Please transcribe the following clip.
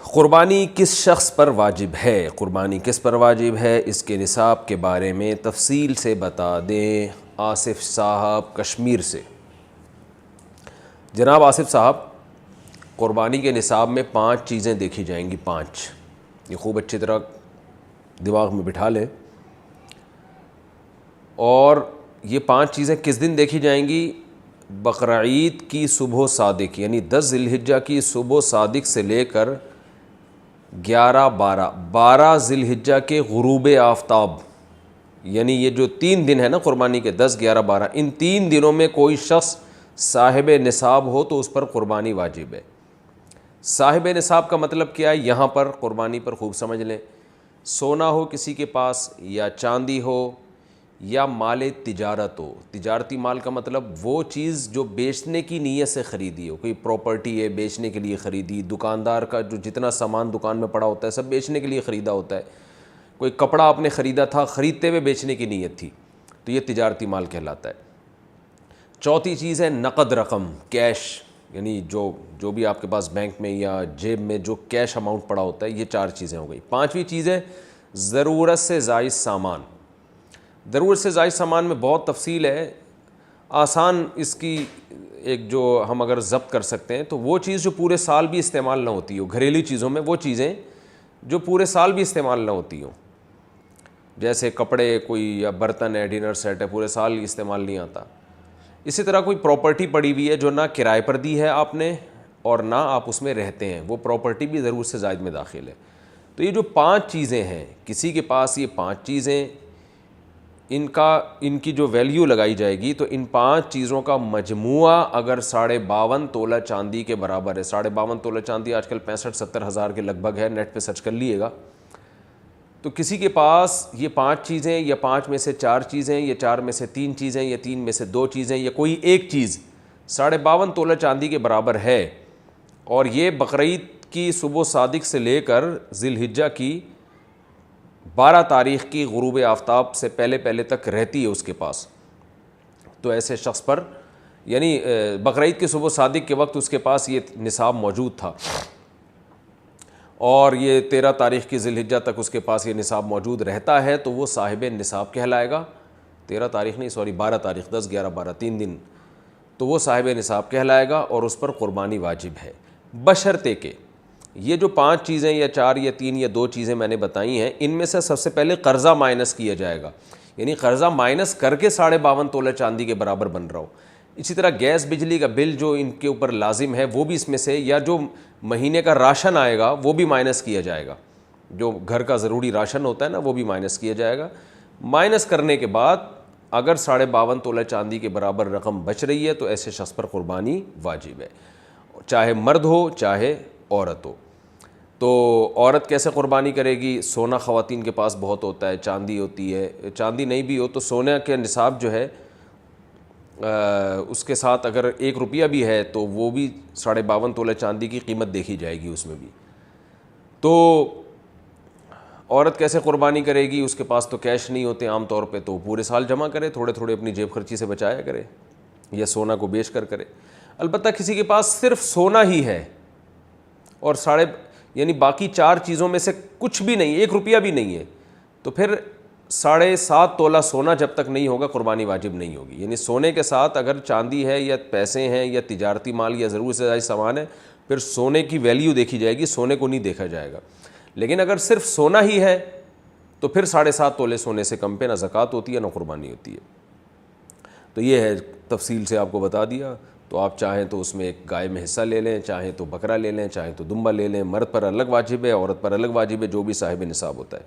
قربانی کس شخص پر واجب ہے؟ قربانی کس پر واجب ہے، اس کے نصاب کے بارے میں تفصیل سے بتا دیں آصف صاحب کشمیر سے۔ جناب آصف صاحب، قربانی کے نصاب میں 5 چیزیں دیکھی جائیں گی، 5، یہ خوب اچھی طرح دماغ میں بٹھا لیں۔ اور یہ 5 چیزیں کس دن دیکھی جائیں گی؟ بقرعید کی صبح صادق، یعنی 10 ذی الحجہ کی صبح صادق سے لے کر 12 ذی الحجہ کے غروب آفتاب، یعنی یہ جو 3 دن ہے نا قربانی کے، 10، 11، 12، ان 3 دنوں میں کوئی شخص صاحب نصاب ہو تو اس پر قربانی واجب ہے۔ صاحب نصاب کا مطلب کیا ہے؟ یہاں پر قربانی پر خوب سمجھ لیں۔ سونا ہو کسی کے پاس، یا چاندی ہو، یا مال تجارت ہو۔ تجارتی مال کا مطلب وہ چیز جو بیچنے کی نیت سے خریدی ہو، کوئی پراپرٹی ہے بیچنے کے لیے خریدی، دکاندار کا جو جتنا سامان دکان میں پڑا ہوتا ہے سب بیچنے کے لیے خریدا ہوتا ہے، کوئی کپڑا آپ نے خریدا تھا، خریدتے ہوئے بیچنے کی نیت تھی، تو یہ تجارتی مال کہلاتا ہے۔ چوتھی چیز ہے نقد رقم، کیش، یعنی جو بھی آپ کے پاس بینک میں یا جیب میں جو کیش اماؤنٹ پڑا ہوتا ہے، یہ 4 چیزیں ہو گئی۔ 5ویں چیز ہے ضرورت سے زائد سامان۔ ضرورت سے زائد سامان میں بہت تفصیل ہے، آسان اس کی ایک جو ہم اگر ضبط کر سکتے ہیں تو وہ چیز جو پورے سال بھی استعمال نہ ہوتی ہو، گھریلو چیزوں میں وہ چیزیں جو پورے سال بھی استعمال نہ ہوتی ہوں، جیسے کپڑے، کوئی یا برتن ہے، ڈنر سیٹ ہے، پورے سال استعمال نہیں آتا۔ اسی طرح کوئی پراپرٹی پڑی ہوئی ہے جو نہ کرائے پر دی ہے آپ نے اور نہ آپ اس میں رہتے ہیں، وہ پراپرٹی بھی ضرورت سے زائد میں داخل ہے۔ تو یہ جو 5 چیزیں ہیں، کسی کے پاس یہ 5 چیزیں، ان کی جو ویلیو لگائی جائے گی تو ان 5 چیزوں کا مجموعہ اگر 52.5 تولہ چاندی کے برابر ہے، 52.5 تولہ چاندی آج کل 65-70 ہزار کے لگ بھگ ہے، نیٹ پہ سرچ کر لیے گا، تو کسی کے پاس یہ 5 چیزیں، یا 5 میں سے 4 چیزیں، یا 4 میں سے 3 چیزیں، یا 3 میں سے 2 چیزیں، یا کوئی ایک چیز 52.5 تولہ چاندی کے برابر ہے، اور یہ بقرعید کی صبح صادق سے لے کر ذی الحجہ کی 12 تاریخ کی غروب آفتاب سے پہلے تک رہتی ہے اس کے پاس، تو ایسے شخص پر، یعنی بقرعید کی صبح صادق کے وقت اس کے پاس یہ نصاب موجود تھا، اور یہ 13 تاریخ کی ذی الحجہ تک اس کے پاس یہ نصاب موجود رہتا ہے، تو وہ صاحب نصاب کہلائے گا۔ 13 تاریخ نہیں، 12 تاریخ، 10، 11، 12، 3 دن، تو وہ صاحب نصاب کہلائے گا اور اس پر قربانی واجب ہے، بشرطے کہ یہ جو 5 چیزیں یا 4 یا 3 یا 2 چیزیں میں نے بتائی ہیں، ان میں سے سب سے پہلے قرضہ مائنس کیا جائے گا، یعنی قرضہ مائنس کر کے 52.5 تولہ چاندی کے برابر بن رہا ہو۔ اسی طرح گیس بجلی کا بل جو ان کے اوپر لازم ہے وہ بھی اس میں سے، یا جو مہینے کا راشن آئے گا وہ بھی مائنس کیا جائے گا، جو گھر کا ضروری راشن ہوتا ہے نا وہ بھی مائنس کیا جائے گا۔ مائنس کرنے کے بعد اگر 52.5 تولہ چاندی کے برابر رقم بچ رہی ہے تو ایسے شخص پر قربانی واجب ہے، چاہے مرد ہو چاہے عورت ہو۔ تو عورت کیسے قربانی کرے گی؟ سونا خواتین کے پاس بہت ہوتا ہے، چاندی ہوتی ہے، چاندی نہیں بھی ہو تو سونے کے نصاب جو ہے اس کے ساتھ اگر 1 روپیہ بھی ہے تو وہ بھی 52.5 تولہ چاندی کی قیمت دیکھی جائے گی اس میں بھی۔ تو عورت کیسے قربانی کرے گی؟ اس کے پاس تو کیش نہیں ہوتے عام طور پہ، تو پورے سال جمع کرے، تھوڑے تھوڑے اپنی جیب خرچی سے بچایا کرے، یا سونا کو بیچ کر کرے۔ البتہ کسی کے پاس صرف سونا ہی ہے اور یعنی باقی 4 چیزوں میں سے کچھ بھی نہیں، 1 روپیہ بھی نہیں ہے، تو پھر 7.5 تولہ سونا جب تک نہیں ہوگا قربانی واجب نہیں ہوگی۔ یعنی سونے کے ساتھ اگر چاندی ہے یا پیسے ہیں یا تجارتی مال یا ضرورت سے زائد سامان ہے، پھر سونے کی ویلیو دیکھی جائے گی، سونے کو نہیں دیکھا جائے گا۔ لیکن اگر صرف سونا ہی ہے تو پھر 7.5 تولے سونے سے کم پہ نہ زکوٰۃ ہوتی ہے نہ قربانی ہوتی ہے۔ تو یہ ہے، تفصیل سے آپ کو بتا دیا۔ تو آپ چاہیں تو اس میں ایک گائے میں حصہ لے لیں، چاہیں تو بکرا لے لیں، چاہیں تو دمبا لے لیں۔ مرد پر الگ واجب ہے، عورت پر الگ واجب ہے، جو بھی صاحب نصاب ہوتا ہے۔